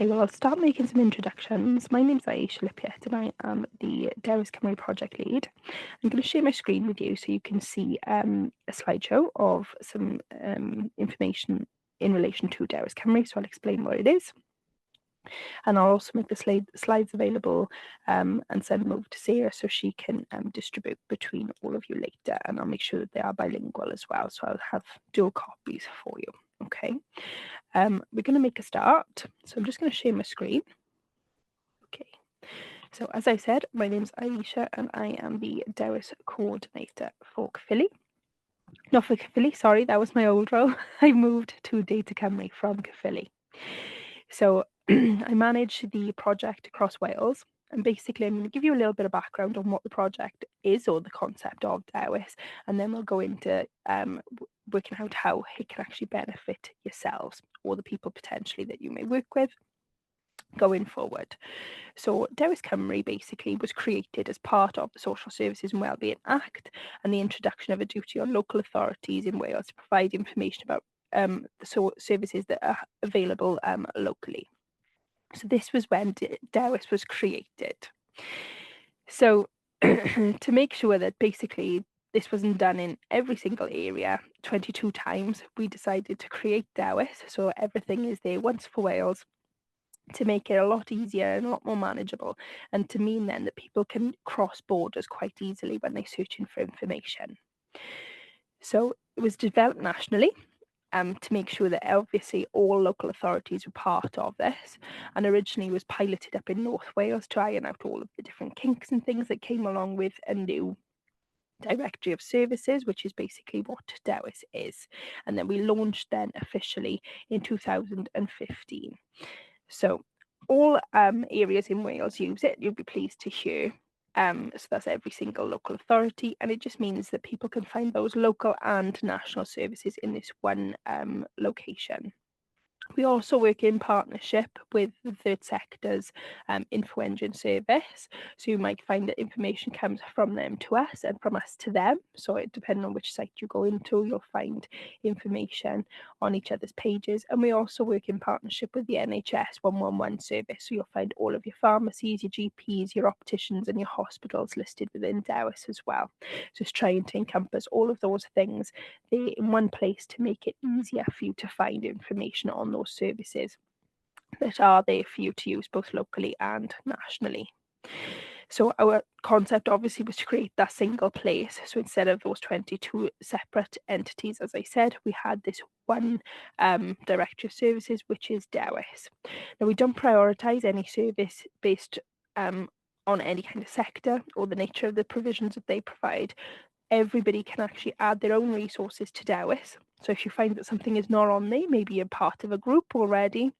Okay, well, I'll start making some introductions. My name's Aisha Lipiet and I am the Dewis Cymru project lead. I'm going to share my screen with you so you can see a slideshow of some information in relation to Dewis Cymru. So I'll explain what it is. And I'll also make the slides available and send them over to Sarah so she can distribute between all of you later. And I'll make sure that they are bilingual as well. So I'll have dual copies for you. Okay. We're going to make a start. So I'm just going to share my screen. Okay. So as I said, my name's Aisha and I am the Dewis coordinator for Caerphilly. Not for Caerphilly, sorry, that was my old role. I moved to Data Cymru from Caerphilly. So I manage the project across Wales. And basically, I'm going to give you a little bit of background on what the project is or the concept of Dewis, and then we'll go into working out how it can actually benefit yourselves or the people potentially that you may work with going forward. So Dewis Cymru basically was created as part of the Social Services and Wellbeing Act and the introduction of a duty on local authorities in Wales to provide information about the services that are available locally. So this was when Dewis was created. So to make sure that basically this wasn't done in every single area 22 times, we decided to create Dewis. So everything is there once for Wales to make it a lot easier and a lot more manageable, and to mean then that people can cross borders quite easily when they're searching for information. So it was developed nationally to make sure that obviously all local authorities were part of this, and originally was piloted up in North Wales to iron out all of the different kinks and things that came along with a new directory of services, which is basically what Dewis is. And then we launched then officially in 2015. So all areas in Wales use it, you'll be pleased to hear. So that's every single local authority, and it just means that people can find those local and national services in this one location. We also work in partnership with the third sector's info engine service. So you might find that information comes from them to us and from us to them. So depending on which site you go into, you'll find information on each other's pages. And we also work in partnership with the NHS 111 service. So you'll find all of your pharmacies, your GPs, your opticians and your hospitals listed within Dewis as well. Just trying to encompass all of those things there in one place to make it easier for you to find information on those services that are there for you to use both locally and nationally. So our concept obviously was to create that single place. So instead of those 22 separate entities, as I said, we had this one directory of services, which is Dewis. Now we don't prioritise any service based on any kind of sector or the nature of the provisions that they provide. Everybody can actually add their own resources to Dewis. So if you find that something is not on there, maybe you're part of a group already,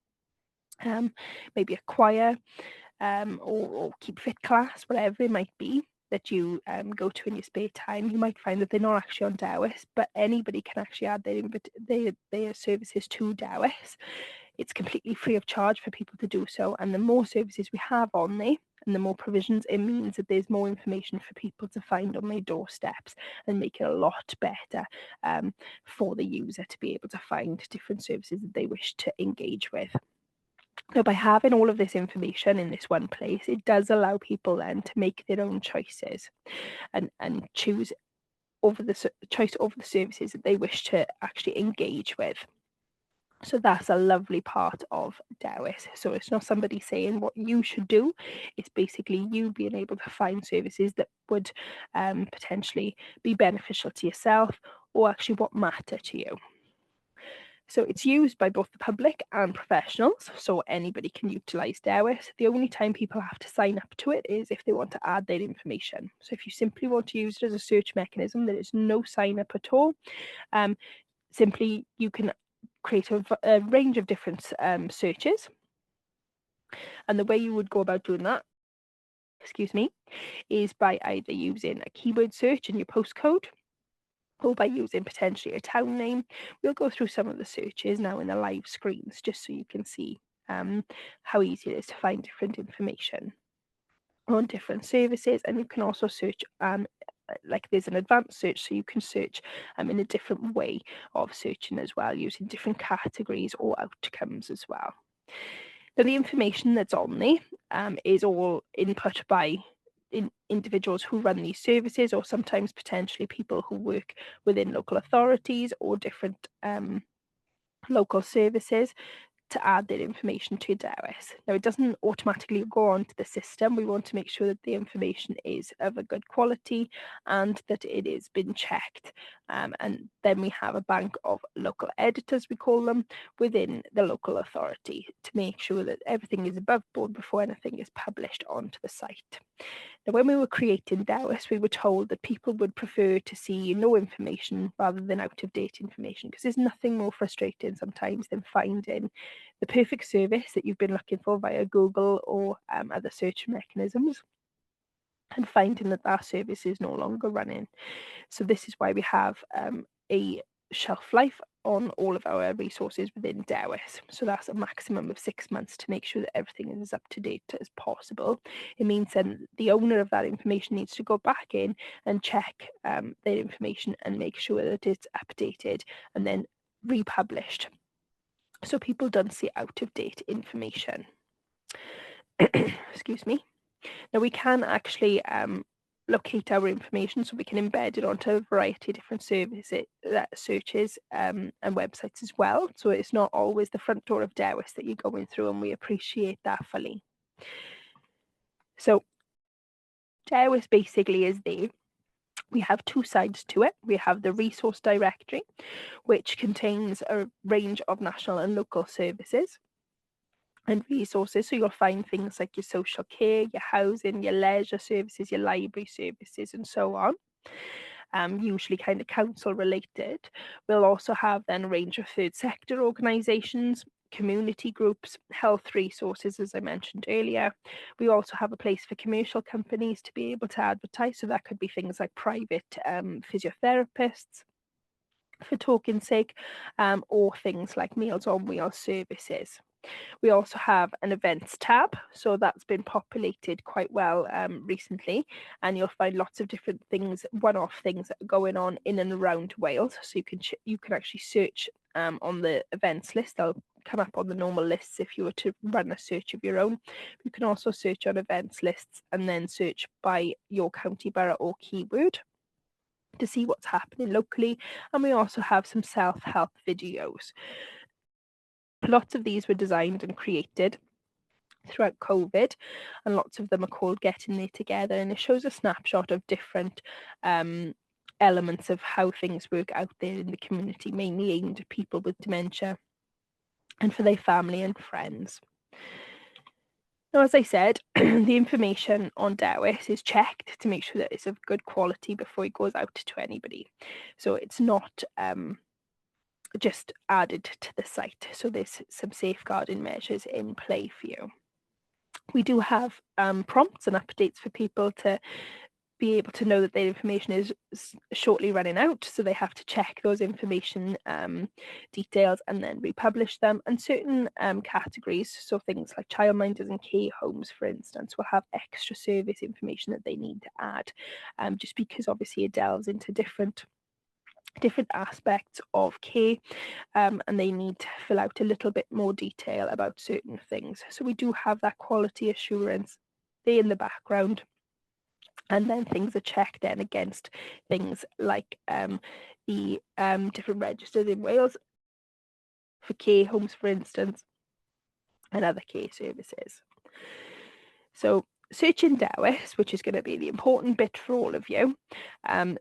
maybe a choir or keep fit class, whatever it might be that you go to in your spare time, you might find that they're not actually on Dewis, but anybody can actually add their services to Dewis. It's completely free of charge for people to do so, and the more services we have on there and the more provisions, it means that there's more information for people to find on their doorsteps and make it a lot better for the user to be able to find different services that they wish to engage with. Now, by having all of this information in this one place, it does allow people then to make their own choices and choose over the services that they wish to actually engage with. So that's a lovely part of Dewis. So it's not somebody saying what you should do. It's basically you being able to find services that would potentially be beneficial to yourself or actually what matter to you. So it's used by both the public and professionals, so anybody can utilise Dewis. The only time people have to sign up to it is if they want to add their information. So if you simply want to use it as a search mechanism, there is no sign up at all. Simply you can create a range of different searches, and the way you would go about doing that, is by either using a keyword search in your postcode or by using potentially a town name. We'll go through some of the searches now in the live screens just so you can see how easy it is to find different information on different services. And you can also search like there's an advanced search, so you can search in a different way of searching as well, using different categories or outcomes as well. Now, the information that's on there is all input by individuals who run these services, or sometimes potentially people who work within local authorities or different local services, to add that information to Dewis. Now, it doesn't automatically go onto the system. We want to make sure that the information is of a good quality and that it has been checked. And then we have a bank of local editors, we call them, within the local authority to make sure that everything is above board before anything is published onto the site. Now, when we were creating Dewis, we were told that people would prefer to see no information rather than out-of-date information, because there's nothing more frustrating sometimes than finding the perfect service that you've been looking for via Google or other search mechanisms and finding that that service is no longer running. So this is why we have a shelf life on all of our resources within Dewis. So that's a maximum of 6 months to make sure that everything is as up to date as possible. It means then the owner of that information needs to go back in and check their information and make sure that it's updated and then republished, so people don't see out of date information. Excuse me. Now, we can actually locate our information, so we can embed it onto a variety of different services, searches and websites as well. So it's not always the front door of Dewis that you're going through, and we appreciate that fully. So Dewis basically is there. We have two sides to it. We have the resource directory, which contains a range of national and local services and resources. So you'll find things like your social care, your housing, your leisure services, your library services, and so on. Usually kind of council related. We'll also have then a range of third sector organisations, community groups, health resources, as I mentioned earlier. We also have a place for commercial companies to be able to advertise. So that could be things like private physiotherapists, for talking sake, or things like Meals on Wheels services. We also have an events tab, so that's been populated quite well recently, and you'll find lots of different things, one-off things that are going on in and around Wales. So you can actually search on the events list. They'll come up on the normal lists if you were to run a search of your own. You can also search on events lists and then search by your county, borough or keyword to see what's happening locally. And we also have some self-help videos. Lots of these were designed and created throughout COVID, and lots of them are called Getting There Together, and it shows a snapshot of different elements of how things work out there in the community, mainly aimed at people with dementia and for their family and friends. Now, as I said, the information on Dewis is checked to make sure that it's of good quality before it goes out to anybody. So it's not just added to the site. So there's some safeguarding measures in play for you. We do have prompts and updates for people to be able to know that their information is shortly running out, so they have to check those information details and then republish them. And certain categories, so things like childminders and care homes, for instance, will have extra service information that they need to add, just because obviously it delves into different aspects of care, and they need to fill out a little bit more detail about certain things. So we do have that quality assurance there in the background. And then things are checked then against things like the different registers in Wales for care homes, for instance, and other care services. So searching Dewis, which is going to be the important bit for all of you,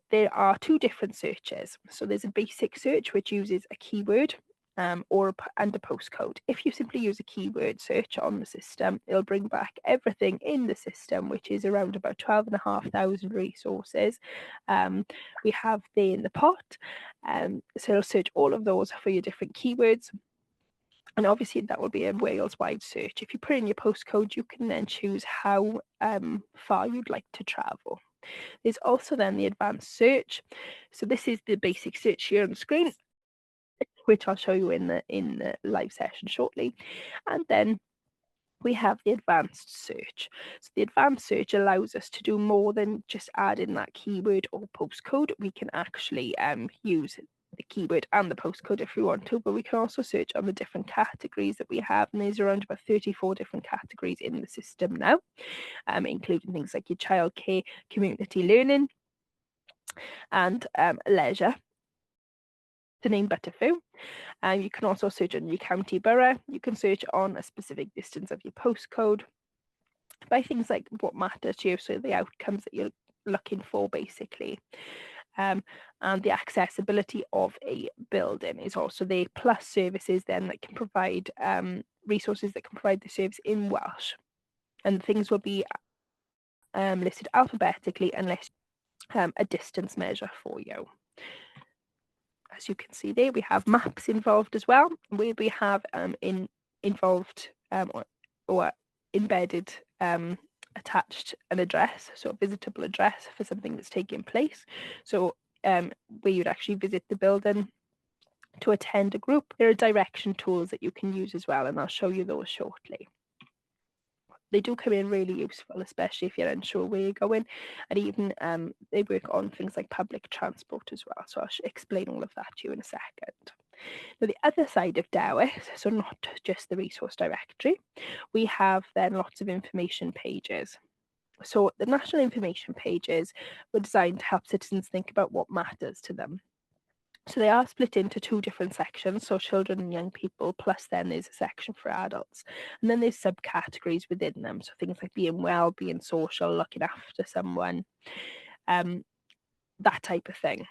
there are two different searches. So there's a basic search, which uses a keyword and a postcode. If you simply use a keyword search on the system, it'll bring back everything in the system, which is around about 12,500 resources we have there in the pot. So it'll search all of those for your different keywords. And obviously that will be a Wales-wide search. If you put in your postcode, you can then choose how far you'd like to travel. There's also then the advanced search. So this is the basic search here on the screen, which I'll show you in the live session shortly. And then we have the advanced search. So the advanced search allows us to do more than just add in that keyword or postcode. We can actually use the keyword and the postcode if we want to, but we can also search on the different categories that we have, and there's around about 34 different categories in the system now, including things like your childcare, community learning, and leisure, to name but a few. You can also search on your county borough. You can search on a specific distance of your postcode by things like what matter to you, so the outcomes that you're looking for, basically. And the accessibility of a building is also there, plus services then that can provide resources that can provide the service in Welsh. And things will be listed alphabetically unless a distance measure for you. As you can see there, we have maps involved as well, where we have involved or embedded attached an address, so a visitable address for something that's taking place. So where you'd actually visit the building to attend a group. There are direction tools that you can use as well, and I'll show you those shortly. They do come in really useful, especially if you're unsure where you're going, and even they work on things like public transport as well. So I'll explain all of that to you in a second. Now, the other side of Dewis, so not just the resource directory, we have then lots of information pages. So the national information pages were designed to help citizens think about what matters to them. So they are split into two different sections, so children and young people, plus then there's a section for adults. And then there's subcategories within them, so things like being well, being social, looking after someone, that type of thing.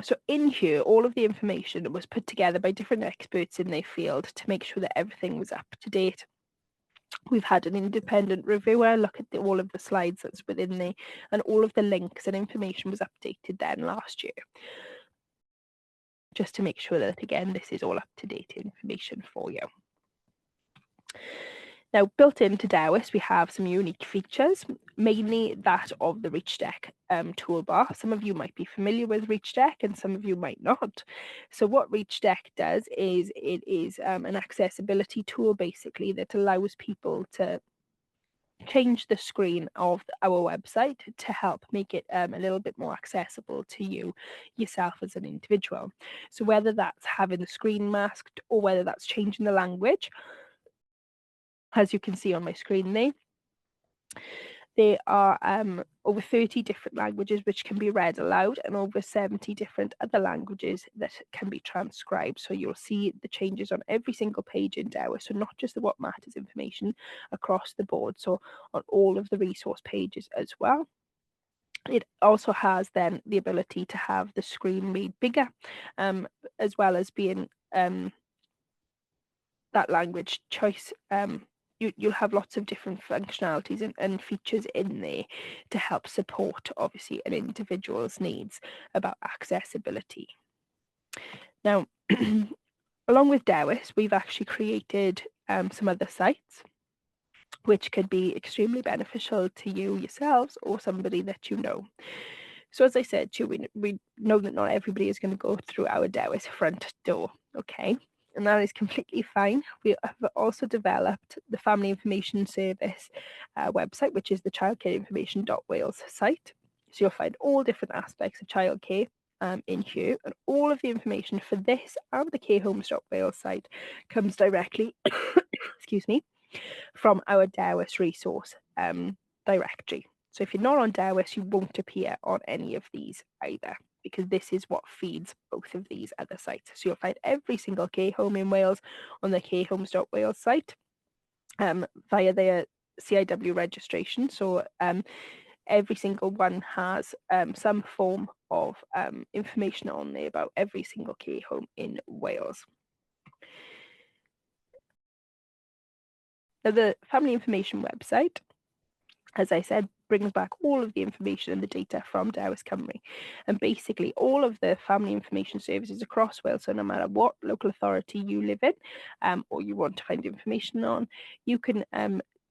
So in here, all of the information was put together by different experts in their field to make sure that everything was up to date. We've had an independent reviewer look at all of the slides that's within there, and all of the links and information was updated then last year, just to make sure that, again, this is all up-to-date information for you. Now, built into Dewis, we have some unique features, mainly that of the Reach Deck toolbar. Some of you might be familiar with Reach Deck and some of you might not. So what Reach Deck does is it is an accessibility tool, basically, that allows people to change the screen of our website to help make it a little bit more accessible to you yourself as an individual. So whether that's having the screen masked or whether that's changing the language, as you can see on my screen there are over 30 different languages which can be read aloud, and over 70 different other languages that can be transcribed. So you'll see the changes on every single page in Dewis, so not just the what matters information across the board, so on all of the resource pages as well. It also has then the ability to have the screen made bigger, as well as being that language choice. You'll have lots of different functionalities and features in there to help support, obviously, an individual's needs about accessibility. Now, along with Dewis, we've actually created some other sites which could be extremely beneficial to you yourselves or somebody that you know. So as I said to you, we know that not everybody is going to go through our Dewis front door, okay? And that is completely fine. We have also developed the Family Information Service website, which is the childcareinformation.wales site. So you'll find all different aspects of childcare in here, and all of the information for this and the carehomes.wales site comes directly, excuse me, from our Dewis resource directory. So if you're not on Dewis, you won't appear on any of these either, because this is what feeds both of these other sites. So you'll find every single care home in Wales on the carehomes.wales site via their CIW registration. So every single one has some form of information on there about every single care home in Wales. Now, the Family Information website, as I said, brings back all of the information and the data from Dewis Cymru. And basically all of the family information services across Wales, so no matter what local authority you live in or you want to find information on, you can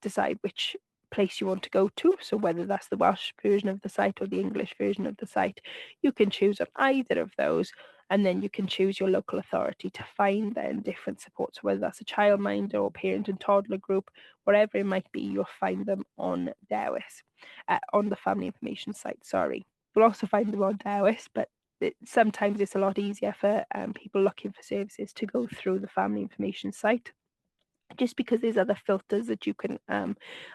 decide which place you want to go to. So whether that's the Welsh version of the site or the English version of the site, you can choose on either of those, and then you can choose your local authority to find then different supports. So whether that's a childminder or parent and toddler group, whatever it might be, you'll find them on Dewis, on the family information site, sorry. You'll also find them on Dewis, but sometimes it's a lot easier for people looking for services to go through the family information site, just because there's other filters that you can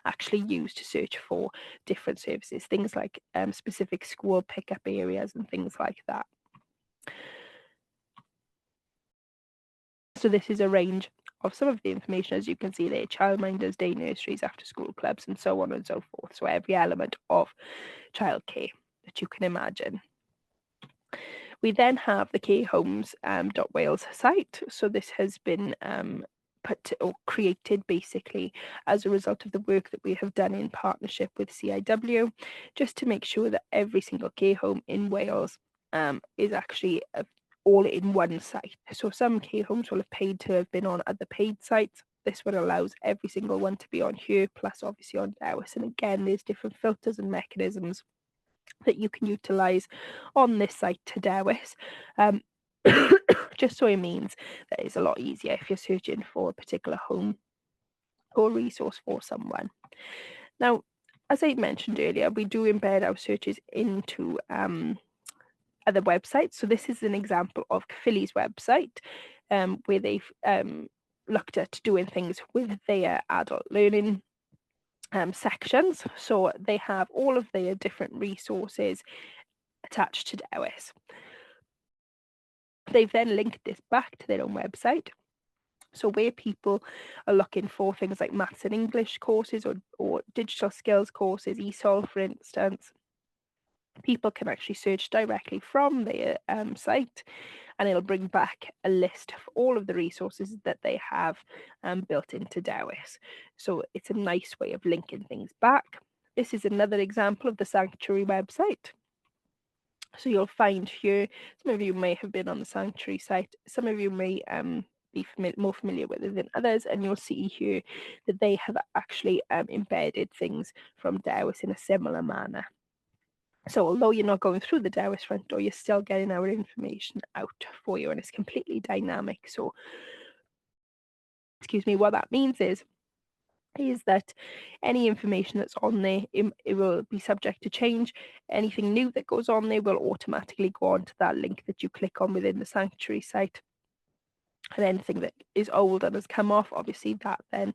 actually use to search for different services, things like specific school pickup areas and things like that. So this is a range of some of the information, as you can see there: childminders, day nurseries, after school clubs, and so on and so forth. So every element of childcare that you can imagine. We then have the carehomes.wales site. So this has been created basically as a result of the work that we have done in partnership with CIW, just to make sure that every single care home in Wales is actually all in one site. So some care homes will have paid to have been on other paid sites. This one allows every single one to be on here, plus obviously on Dewis. And again, there's different filters and mechanisms that you can utilize on this site to Dewis. Just so it means that it's a lot easier if you're searching for a particular home or resource for someone. Now, as I mentioned earlier, we do embed our searches into other websites. So this is an example of Philly's website, where they've looked at doing things with their adult learning sections. So they have all of their different resources attached to Dewis. They've then linked this back to their own website. So where people are looking for things like maths and English courses or digital skills courses, ESOL for instance, people can actually search directly from their site, and it'll bring back a list of all of the resources that they have built into Dewis. So it's a nice way of linking things back. This is another example of the Sanctuary website. So you'll find here, some of you may have been on the Sanctuary site, some of you may be more familiar with it than others, and you'll see here that they have actually embedded things from Dewis in a similar manner. So although you're not going through the Dewis front door, you're still getting our information out for you, and it's completely dynamic. So, excuse me, what that means is that any information that's on there, it will be subject to change. Anything new that goes on there will automatically go on to that link that you click on within the Sanctuary site. And anything that is old and has come off, obviously that then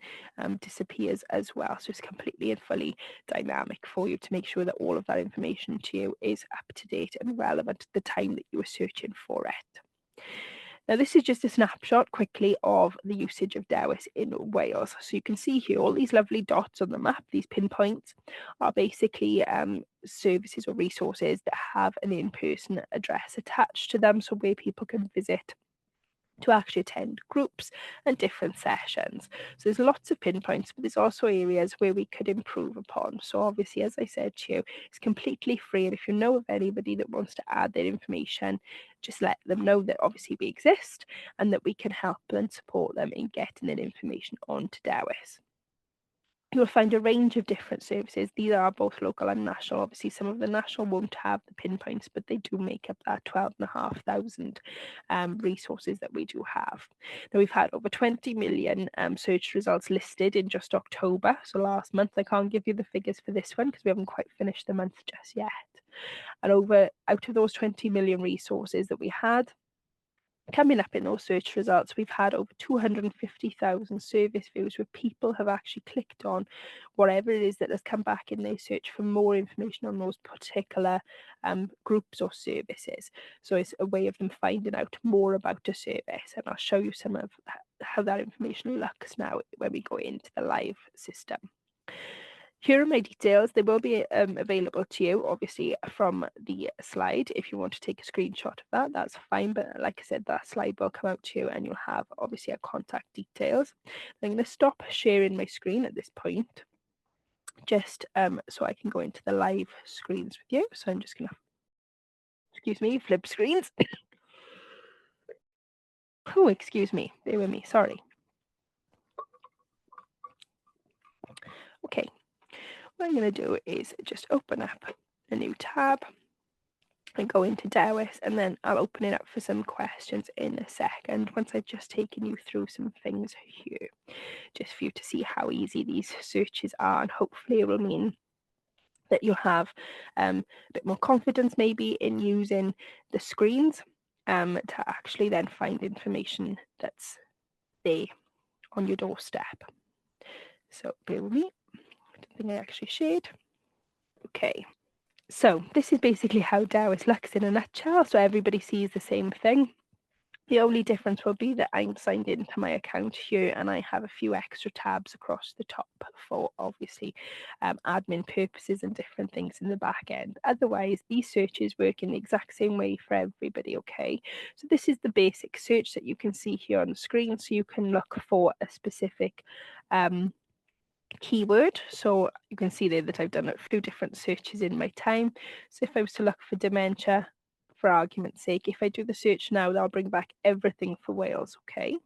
disappears as well. So it's completely and fully dynamic for you to make sure that all of that information to you is up to date and relevant at the time that you were searching for it. Now, this is just a snapshot quickly of the usage of Dewis in Wales. So you can see here all these lovely dots on the map, these pinpoints, are basically services or resources that have an in-person address attached to them, so where people can visit to actually attend groups and different sessions. So there's lots of pinpoints, but there's also areas where we could improve upon. So obviously, as I said to you, it's completely free. And if you know of anybody that wants to add their information, just let them know that obviously we exist and that we can help and support them in getting that information onto Dewis. You'll find a range of different services. These are both local and national. Obviously, some of the national won't have the pinpoints, but they do make up that 12,500 resources that we do have. Now, we've had over 20 million search results listed in just October. So last month, I can't give you the figures for this one because we haven't quite finished the month just yet. And out of those 20 million resources that we had, coming up in those search results, we've had over 250,000 service views where people have actually clicked on whatever it is that has come back in their search for more information on those particular groups or services. So it's a way of them finding out more about a service, and I'll show you some of how that information looks now when we go into the live system. Here are my details. They will be available to you, obviously, from the slide. If you want to take a screenshot of that, that's fine. But like I said, that slide will come out to you and you'll have, obviously, our contact details. I'm going to stop sharing my screen at this point, just so I can go into the live screens with you. So I'm just going to, excuse me, flip screens. Oh, excuse me. Bear with me. Sorry. Okay. What I'm going to do is just open up a new tab and go into Dewis, and then I'll open it up for some questions in a second once I've just taken you through some things here, just for you to see how easy these searches are, and hopefully it will mean that you'll have a bit more confidence maybe in using the screens to actually then find information that's there on your doorstep. So bear with me, I don't think I actually shared. Okay, so this is basically how Dewis looks in a nutshell, so everybody sees the same thing. The only difference will be that I'm signed into my account here and I have a few extra tabs across the top for obviously admin purposes and different things in the back end. Otherwise, these searches work in the exact same way for everybody, okay? So this is the basic search that you can see here on the screen. So you can look for a specific keyword. So you can see there that I've done a few different searches in my time. So if I was to look for dementia, for argument's sake, if I do the search now, that'll bring back everything for Wales, okay?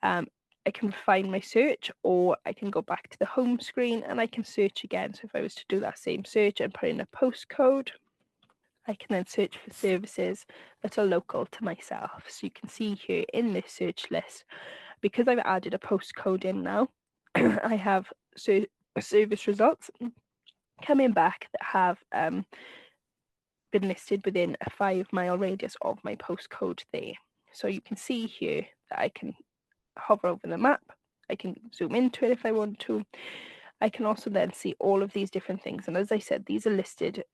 I can find my search, or I can go back to the home screen and I can search again. So if I was to do that same search and put in a postcode, I can then search for services that are local to myself. So you can see here in this search list, because I've added a postcode in now, I have service results coming back that have been listed within a 5-mile radius of my postcode there. So you can see here that I can hover over the map, I can zoom into it if I want to. I can also then see all of these different things, and as I said, these are listed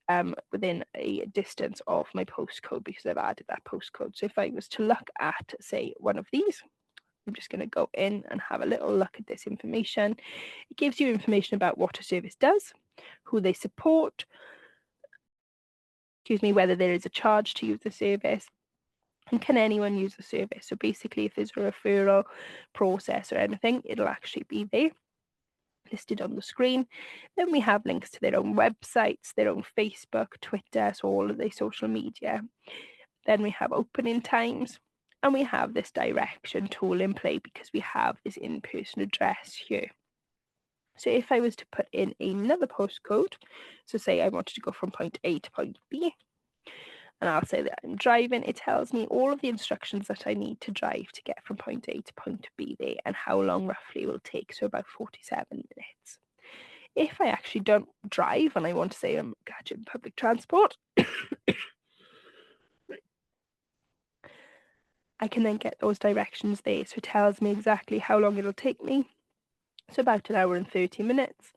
within a distance of my postcode because I've added that postcode. So if I was to look at, say, one of these, I'm just going to go in and have a little look at this information. It gives you information about what a service does, who they support, whether there is a charge to use the service, and can anyone use the service. So basically, if there's a referral process or anything, it'll actually be there listed on the screen. Then we have links to their own websites, their own Facebook, Twitter, so all of their social media. Then we have opening times, and we have this direction tool in play because we have this in-person address here. So if I was to put in another postcode, so say I wanted to go from point A to point B, and I'll say that I'm driving, it tells me all of the instructions that I need to drive to get from point A to point B there and how long roughly it will take, so about 47 minutes. If I actually don't drive and I want to say I'm catching public transport, I can then get those directions there. So it tells me exactly how long it'll take me. So about 1 hour and 30 minutes,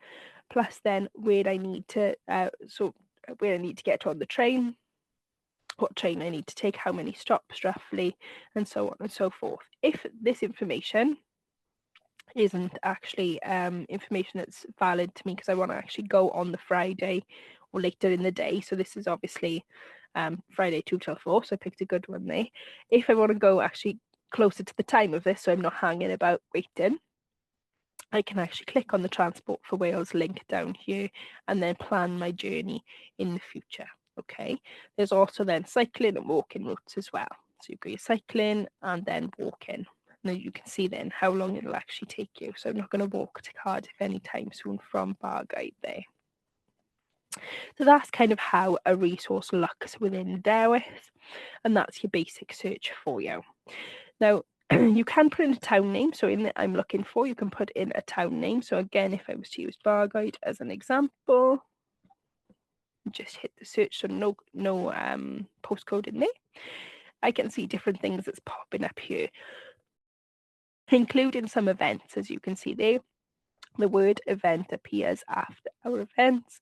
plus then where I need to get on the train, what train I need to take, how many stops roughly, and so on and so forth. If this information isn't actually information that's valid to me because I want to actually go on the Friday or later in the day, so this is obviously Friday 2 till 4, so I picked a good one there. If I want to go actually closer to the time of this, so I'm not hanging about waiting, I can actually click on the Transport for Wales link down here and then plan my journey in the future. Okay, there's also then cycling and walking routes as well. So you go cycling and then walking. And then you can see then how long it'll actually take you. So I'm not going to walk to Cardiff anytime soon from Barguide there. So that's kind of how a resource looks within Dewis, and that's your basic search for you. Now, you can put in a town name. So in the I'm looking for, you can put in a town name. So again, if I was to use Barguide as an example, just hit the search, so no postcode in there. I can see different things that's popping up here, including some events. As you can see there, the word event appears after our events,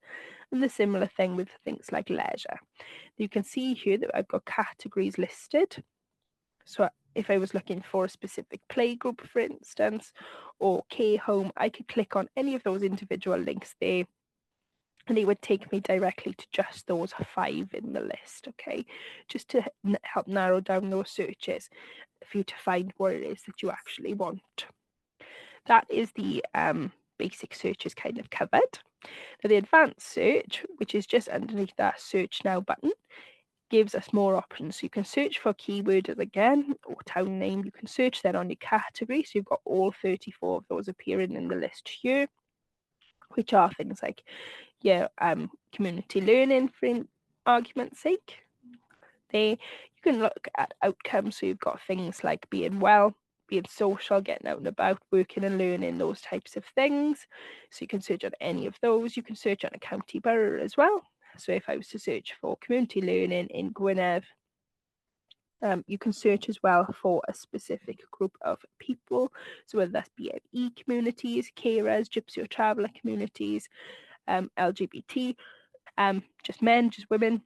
and the similar thing with things like leisure. You can see here that I've got categories listed. So if I was looking for a specific playgroup, for instance, or care home, I could click on any of those individual links there, and it would take me directly to just those 5 in the list, okay? Just to help narrow down those searches for you to find what it is that you actually want. That is the basic search is kind of covered. Now the advanced search, which is just underneath that search now button, gives us more options. So you can search for keywords again, or town name. You can search then on your category. So you've got all 34 of those appearing in the list here, which are things like your community learning, for argument's sake. There you can look at outcomes. So you've got things like being well, being social, getting out and about, working and learning, those types of things. So you can search on any of those. You can search on a county borough as well. So if I was to search for community learning in Gwynedd, you can search as well for a specific group of people. So whether that's BME communities, carers, gypsy or traveller communities, LGBT, just men, just women,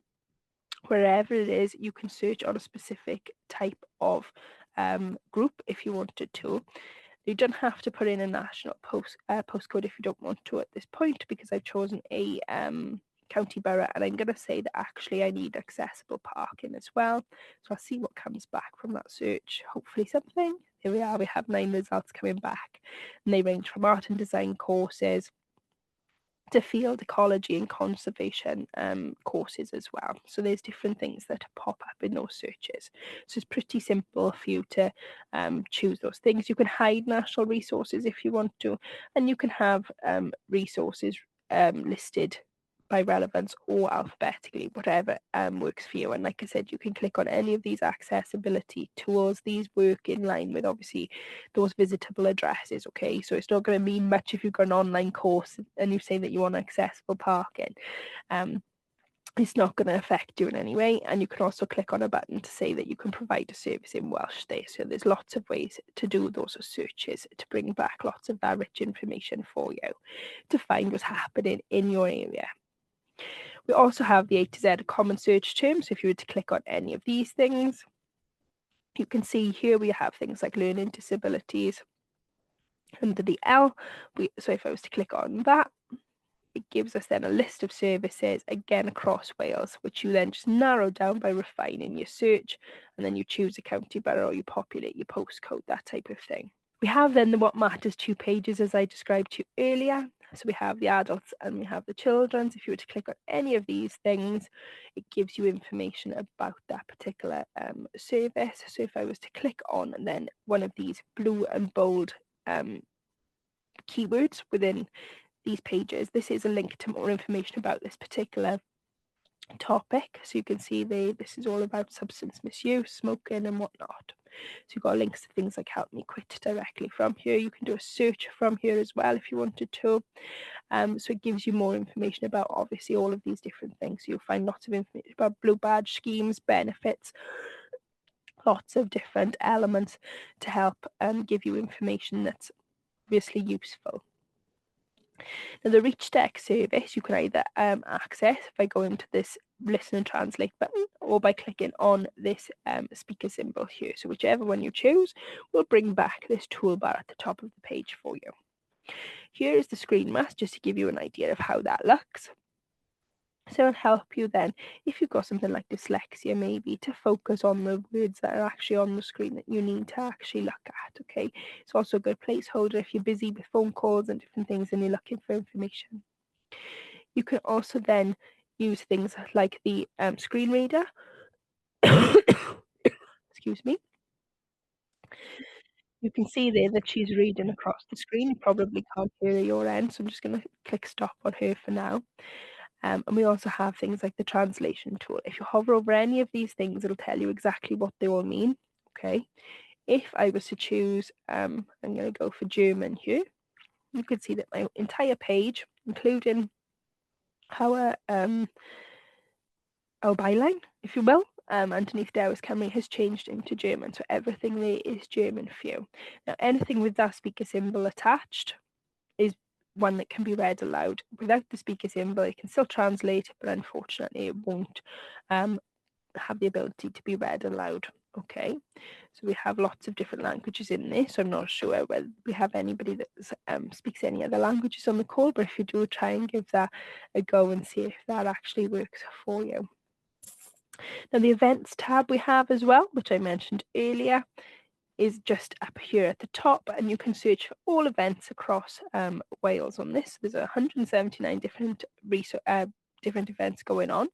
wherever it is, you can search on a specific type of group if you wanted to. You don't have to put in a national postcode if you don't want to at this point, because I've chosen a county borough, and I'm going to say that actually I need accessible parking as well. So I'll see what comes back from that search. Hopefully something. Here we are, we have 9 results coming back, and they range from art and design courses to field ecology and conservation courses as well. So there's different things that pop up in those searches. So it's pretty simple for you to choose those things. You can hide national resources if you want to, and you can have resources listed by relevance or alphabetically, whatever works for you. And like I said, you can click on any of these accessibility tools. These work in line with obviously those visitable addresses. Okay, so it's not going to mean much if you've got an online course and you say that you want accessible parking. It's not going to affect you in any way. And you can also click on a button to say that you can provide a service in Welsh there. So there's lots of ways to do those searches to bring back lots of that rich information for you to find what's happening in your area. We also have the A to Z common search terms. So if you were to click on any of these things, you can see here we have things like learning disabilities. Under the L, so if I was to click on that, it gives us then a list of services, again across Wales, which you then just narrow down by refining your search, and then you choose a county borough, or you populate your postcode, that type of thing. We have then the What Matters 2 pages, as I described to you earlier. So we have the adults and we have the children's. If you were to click on any of these things, it gives you information about that particular service. So if I was to click on and then one of these blue and bold keywords within these pages, this is a link to more information about this particular topic. So you can see this is all about substance misuse, smoking and whatnot. So you've got links to things like Help Me Quit directly from here. You can do a search from here as well if you wanted to. So it gives you more information about obviously all of these different things. So you'll find lots of information about blue badge schemes, benefits, lots of different elements to help give you information that's obviously useful. Now the Reach Deck service you can either access by going to this listen and translate button, or by clicking on this speaker symbol here. So whichever one you choose will bring back this toolbar at the top of the page for you. Here is the screen mask, just to give you an idea of how that looks. So it'll help you then, if you've got something like dyslexia maybe, to focus on the words that are actually on the screen that you need to actually look at, okay? It's also a good placeholder if you're busy with phone calls and different things and you're looking for information. You can also then use things like the screen reader. Excuse me. You can see there that she's reading across the screen. You probably can't hear her your end, so I'm just going to click stop on her for now. And we also have things like the translation tool. If you hover over any of these things, it'll tell you exactly what they all mean. Okay. If I was to choose, I'm going to go for German here. You can see that my entire page, including our byline, if you will, underneath Dewis Cymru has changed into German. So everything there is German for you. Now, anything with that speaker symbol attached is one that can be read aloud. Without the speaker symbol, it can still translate, but unfortunately it won't have the ability to be read aloud. Okay, so we have lots of different languages in this. So I'm not sure whether we have anybody that speaks any other languages on the call, but if you do, try and give that a go and see if that actually works for you. Now the events tab we have as well, which I mentioned earlier, is just up here at the top, and you can search for all events across Wales on this. There's 179 different events going on.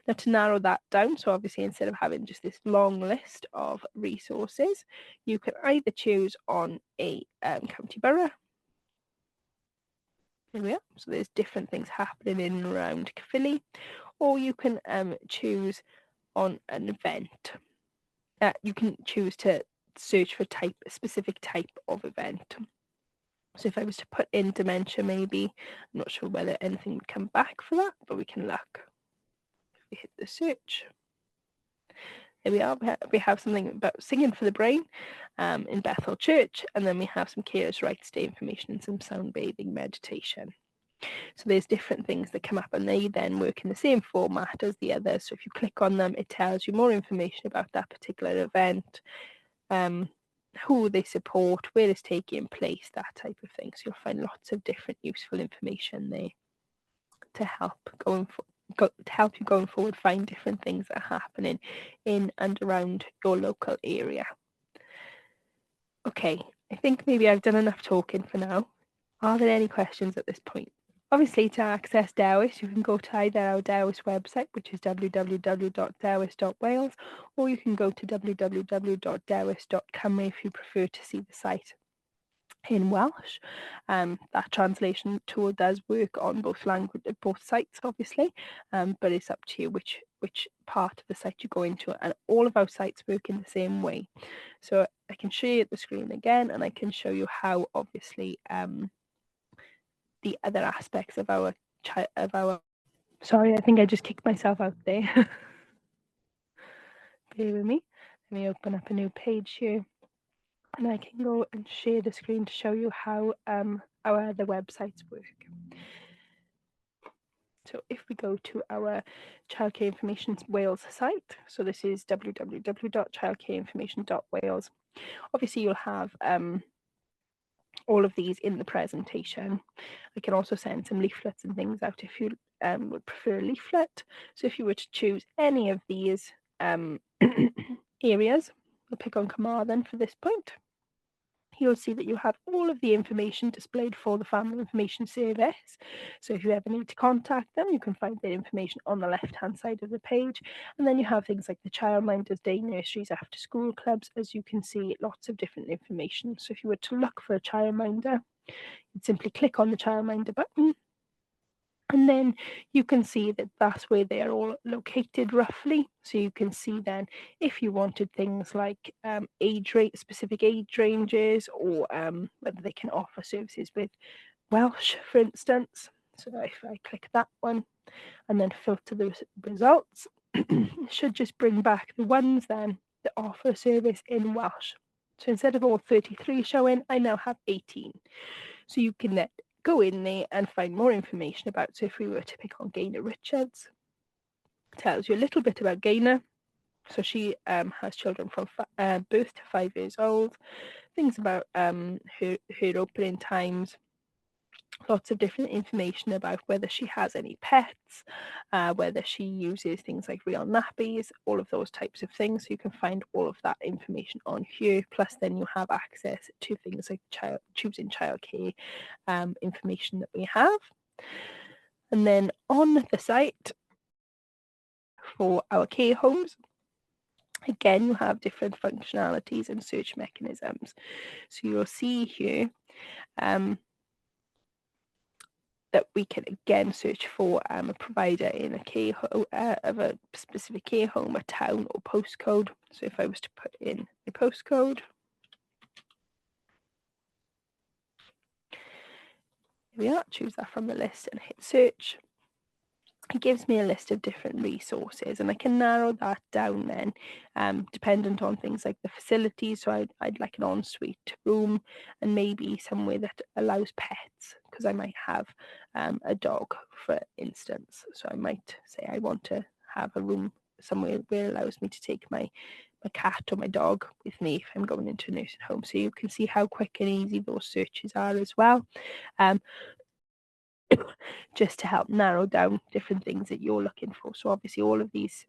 Now to narrow that down, so obviously instead of having just this long list of resources, you can either choose on a county borough. There we are. So there's different things happening in and around Caerphilly, or you can choose on an event. You can choose to search for a specific type of event. So if I was to put in dementia, maybe, I'm not sure whether anything would come back for that, but we can look. If we hit the search, there we are. We have something about singing for the brain in Bethel Church, and then we have some carers' rights day information and some sound bathing meditation. So there's different things that come up, and they then work in the same format as the others. So if you click on them, it tells you more information about that particular event, who they support, where it's taking place, that type of thing. So you'll find lots of different useful information there to help you going forward find different things that are happening in and around your local area. Okay, I think maybe I've done enough talking for now. Are there any questions at this point? Obviously, to access Dewis, you can go to either our Dewis website, which is www.dewis.wales, or you can go to www.dewis.cymru if you prefer to see the site in Welsh. That translation tool does work on both sites, obviously, but it's up to you which part of the site you go into, and all of our sites work in the same way. So I can share the screen again, and I can show you how, obviously, the other aspects of our sorry, I think I just kicked myself out there. Bear with me. Let me open up a new page here, and I can go and share the screen to show you how our other websites work. So if we go to our Childcare Information Wales site, so this is www.childcareinformation.wales. Obviously, you'll have all of these in the presentation. I can also send some leaflets and things out if you would prefer a leaflet. So if you were to choose any of these areas, we'll pick on Carmarthen for this point. You'll see that you have all of the information displayed for the Family Information Service. So if you ever need to contact them, you can find their information on the left-hand side of the page. And then you have things like the childminders, day nurseries, after school clubs. As you can see, lots of different information. So if you were to look for a childminder, you'd simply click on the childminder button. And then you can see that that's where they are all located roughly. So you can see then if you wanted things like specific age ranges, or whether they can offer services with Welsh, for instance. So if I click that one and then filter the results, it should just bring back the ones then that offer a service in Welsh. So instead of all 33 showing, I now have 18. So you can then go in there and find more information about. So if we were to pick on Gaynor Richards, it tells you a little bit about Gaynor. So she has children from birth to 5 years old, things about her opening times, lots of different information about whether she has any pets, whether she uses things like real nappies, all of those types of things. So you can find all of that information on here. Plus then you have access to things like choosing childcare information that we have. And then on the site for our care homes, again, you have different functionalities and search mechanisms. So you'll see here that we can again search for a provider in a care home, of a specific care home, a town or postcode. So if I was to put in a postcode, here we are, choose that from the list and hit search. It gives me a list of different resources, and I can narrow that down then, dependent on things like the facilities. So I'd like an ensuite room, and maybe somewhere that allows pets, because I might have a dog, for instance. So I might say I want to have a room somewhere where it allows me to take my cat or my dog with me if I'm going into a nursing home. So you can see how quick and easy those searches are as well. Just to help narrow down different things that you're looking for. So obviously all of these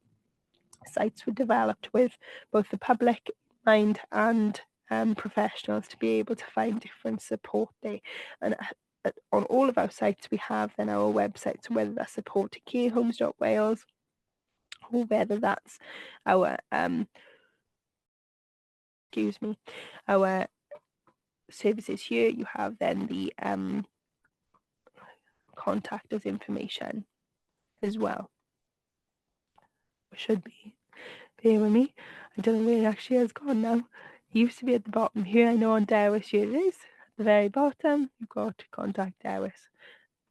sites were developed with both the public in mind and professionals to be able to find different support there. And on all of our sites we have then our websites, so whether that's support to carehomes.wales, or whether that's our our services here, you have then the contact us information as well. It should be. Bear with me. I don't know where it actually has gone now. It used to be at the bottom here. I know on Dewis here it is. At the very bottom, you've got to contact Dewis.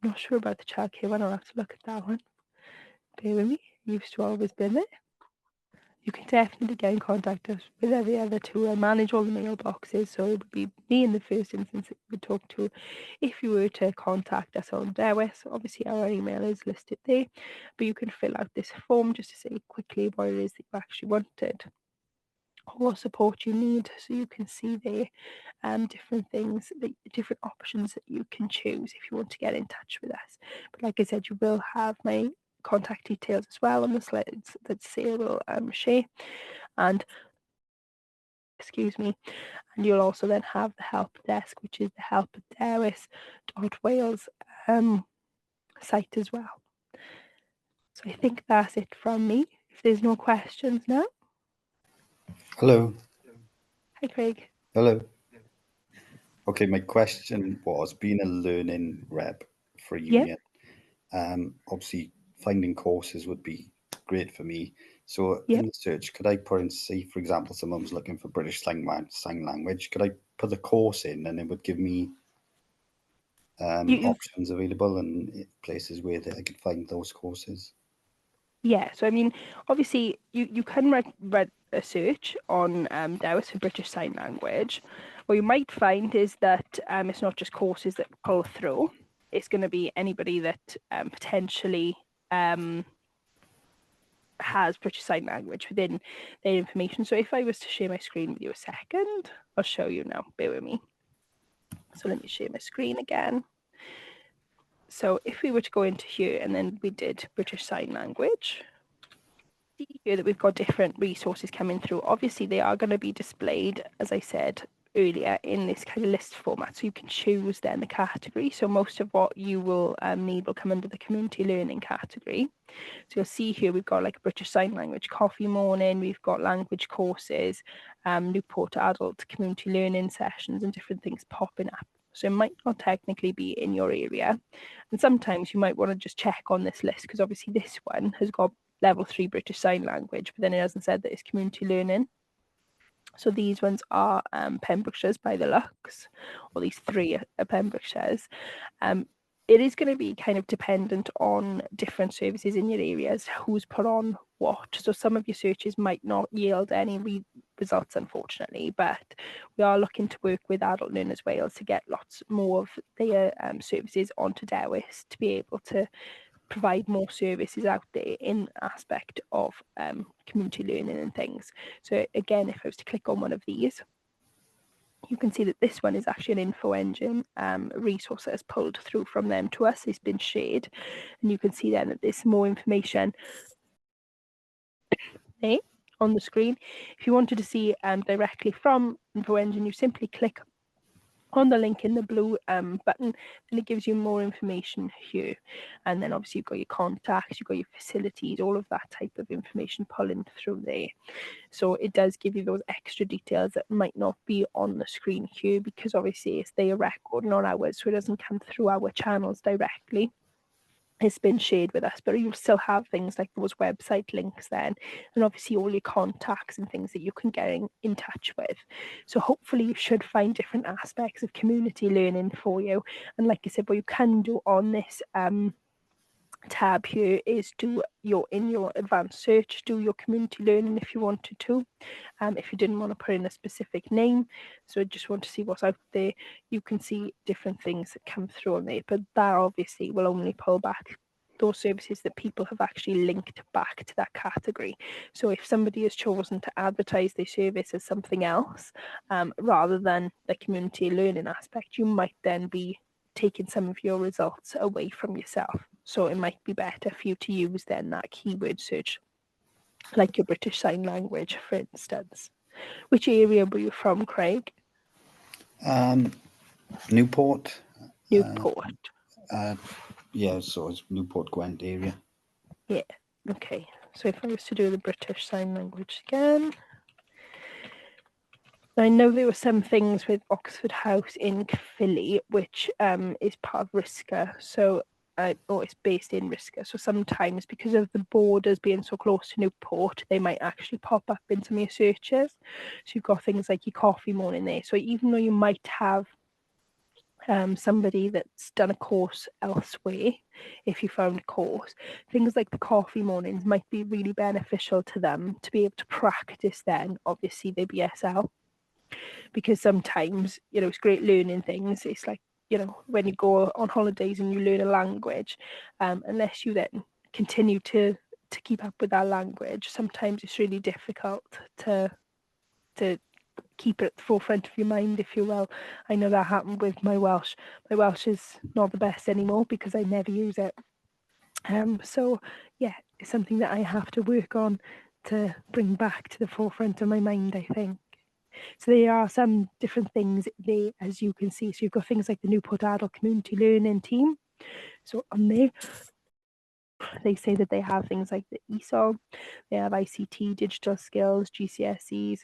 I'm not sure about the childcare one. I'll have to look at that one. Bear with me. It used to always been there. You can definitely get in contact us with every other two. I manage all the mailboxes, so it would be me in the first instance that you would talk to if you were to contact us on Dewis. Obviously, our email is listed there, but you can fill out this form just to say quickly what it is that you actually wanted, what support you need, so you can see there different things, different options that you can choose if you want to get in touch with us. But like I said, you will have my contact details as well on the slides that Sarah will share, and excuse me, and you'll also then have the help desk, which is the help@dewis.wales site as well. So I think that's it from me. If there's no questions now. Hello. Hi, Craig. Hello. Okay, my question was, being a learning rep for a union, obviously finding courses would be great for me. So in the search, could I put in, say, for example, someone was looking for British Sign Language, could I put the course in and it would give me options available and places where I could find those courses? Yeah, so I mean, obviously, you can read a search on Dewis for British Sign Language. What you might find is that it's not just courses that pull through. It's going to be anybody that potentially has British Sign Language within their information. So if I was to share my screen with you a second, I'll show you now. Bear with me. So let me share my screen again. So if we were to go into here and then we did British Sign Language, see here that we've got different resources coming through. Obviously, they are going to be displayed, as I said earlier, in this kind of list format, so you can choose then the category. So most of what you will need will come under the community learning category. So you'll see here we've got like British Sign Language coffee morning, we've got language courses, Newport adult community learning sessions, and different things popping up. So it might not technically be in your area, and sometimes you might want to just check on this list, because obviously this one has got level 3 British Sign Language, but then it hasn't said that it's community learning. So these ones are Pembrokeshire's by the looks, or these three are Pembrokeshire's. It is going to be kind of dependent on different services in your areas, who's put on what. So some of your searches might not yield any results, unfortunately, but we are looking to work with Adult Learners Wales to get lots more of their services onto Dewis to be able to provide more services out there in aspect of community learning and things. So again, if I was to click on one of these, you can see that this one is actually an info engine resource that has pulled through from them to us. It's been shared, and you can see then that there's more information there on the screen. If you wanted to see directly from info engine, you simply click on the link in the blue button, and it gives you more information here. And then obviously you've got your contacts, you've got your facilities, all of that type of information pulling through there. So it does give you those extra details that might not be on the screen here, because obviously it's their record, not ours, so it doesn't come through our channels directly. It's been shared with us, but you'll still have things like those website links then, and obviously all your contacts and things that you can get in touch with. So hopefully you should find different aspects of community learning for you. And like I said, what you can do on this tab here is in your advanced search, do your community learning if you wanted to. If you didn't want to put in a specific name, so just want to see what's out there, you can see different things that come through on there, but that obviously will only pull back those services that people have actually linked back to that category. So if somebody has chosen to advertise their service as something else, rather than the community learning aspect, you might then be taking some of your results away from yourself. So it might be better for you to use then that keyword search, like your British Sign Language, for instance. Which area were you from, Craig? Newport. Newport. Yeah, so it's Newport Gwent area. Yeah, okay. So if I was to do the British Sign Language again, I know there were some things with Oxford House in Caerphilly, which is part of RISCA. So it's based in Risca. So sometimes, because of the borders being so close to Newport, they might actually pop up in some of your searches. So you've got things like your coffee morning there. So even though you might have somebody that's done a course elsewhere, if you found a course, things like the coffee mornings might be really beneficial to them to be able to practice then, obviously, the BSL. Because sometimes, it's great learning things. It's like, when you go on holidays and you learn a language, unless you then continue to keep up with that language, sometimes it's really difficult to keep it at the forefront of your mind, if you will. I know that happened with my Welsh. My Welsh is not the best anymore because I never use it. So yeah, it's something that I have to work on to bring back to the forefront of my mind, I think. So there are some different things there, as you can see. So you've got things like the Newport Adult Community Learning Team. So on there, they say that they have things like the ESOL, they have ICT, digital skills, GCSEs,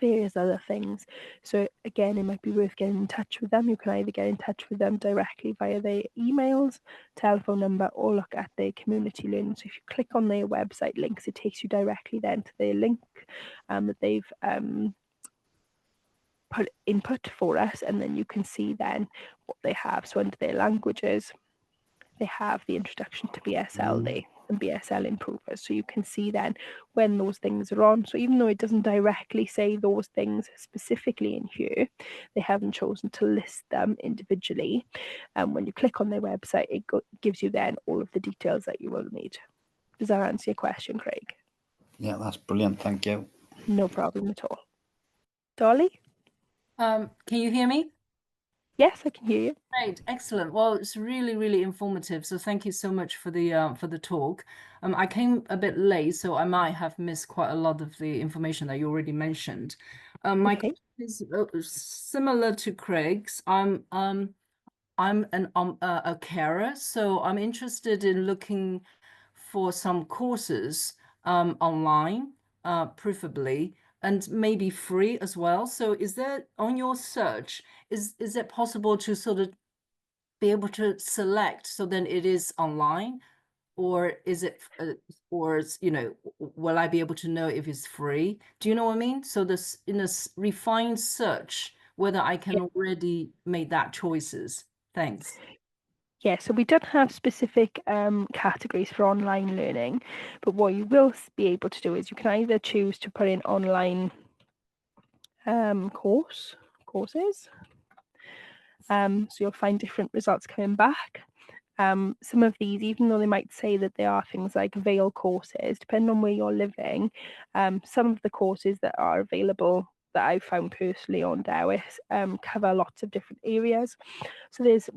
various other things. So again, it might be worth getting in touch with them. You can either get in touch with them directly via their emails, telephone number, or look at their community learning. So if you click on their website links, it takes you directly then to their link that they've put input for us, and then you can see then what they have. So under their languages, they have the introduction to BSL there and BSL improvers. So you can see then when those things are on. So even though it doesn't directly say those things specifically in here, they haven't chosen to list them individually. And when you click on their website, it gives you then all of the details that you will need. Does that answer your question, Craig? Yeah, that's brilliant. Thank you. No problem at all. Dolly? Can you hear me? Yes, I can hear you. Great, excellent. Well, it's really, really informative. So thank you so much for the talk. I came a bit late, so I might have missed quite a lot of the information that you already mentioned. My question is similar to Craig's. I'm a carer, so I'm interested in looking for some courses online, preferably, and maybe free as well. So is there, on your search, is it possible to sort of be able to select so then it is online, or is it or will I be able to know if it's free? Do you know what I mean? So this, in a refined search, whether I can already make that choices. Thanks. Yeah, so we don't have specific categories for online learning, but what you will be able to do is you can either choose to put in online courses. So you'll find different results coming back. Some of these, even though they might say that they are things like veil courses, depending on where you're living, some of the courses that are available that I've found personally on Dewis cover lots of different areas. So there's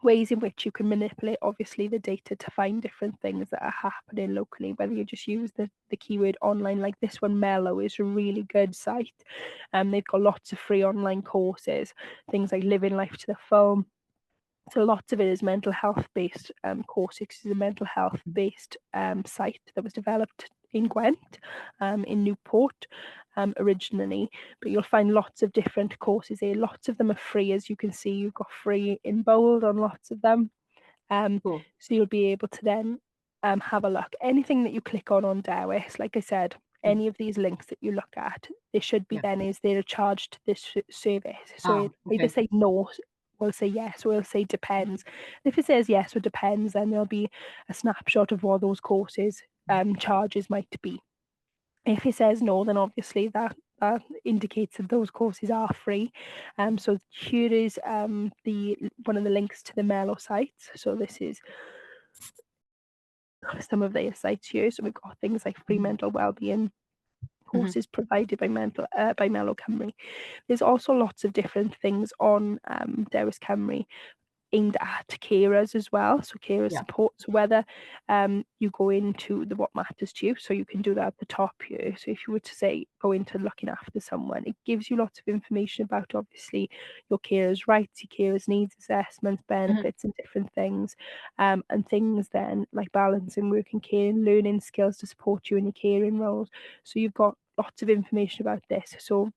ways in which you can manipulate, obviously, the data to find different things that are happening locally, whether you just use the keyword online. Like this one, Mellow, is a really good site. They've got lots of free online courses, things like Living Life to the Full. So lots of it is mental health based courses. It's a mental health based site that was developed in Gwent, in Newport originally, but you'll find lots of different courses here. Lots of them are free, as you can see. You've got free in bold on lots of them. Cool. So you'll be able to then have a look. Anything that you click on Dewis, like I said, any of these links that you look at, they should be then, is there a charge to this service? So it either say no, we'll say yes, or we'll say depends. And if it says yes or depends, then there'll be a snapshot of what those courses charges might be. If it says no, then obviously that indicates that those courses are free. So here is one of the links to the Mellow sites. So this is some of their sites here. So we've got things like free mental wellbeing courses provided by Mellow Cymru. There's also lots of different things on Dewis Cymru aimed at carers as well, so carer support. So whether you go into the what matters to you, so you can do that at the top here. So if you were to say go into looking after someone, it gives you lots of information about obviously your carer's rights, your carer's needs assessments, benefits, and different things, and things then like balancing work and care and learning skills to support you in your caring roles. So you've got lots of information about this. So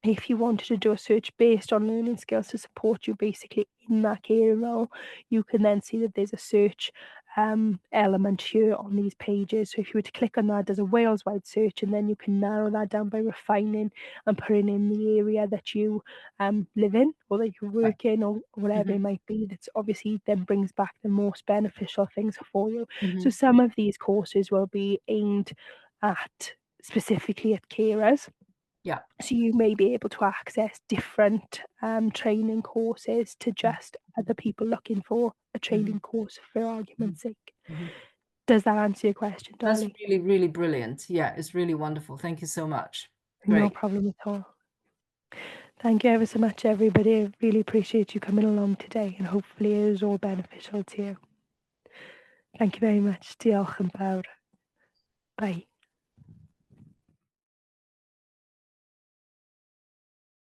if you wanted to do a search based on learning skills to support you basically in that career role, you can then see that there's a search element here on these pages. So if you were to click on that, there's a Wales-wide search, and then you can narrow that down by refining and putting in the area that you live in, or that you work in, or whatever it might be. That's obviously then brings back the most beneficial things for you. So some of these courses will be aimed at specifically at carers. Yeah. So you may be able to access different training courses to just other people looking for a training course, for argument's sake. Does that answer your question, darling? That's really, really brilliant. Yeah, it's really wonderful. Thank you so much. No Great. problem at all. Thank you ever so much, everybody. I really appreciate you coming along today, and hopefully it was all beneficial to you. Thank you very much. Diolch yn fawr. Bye.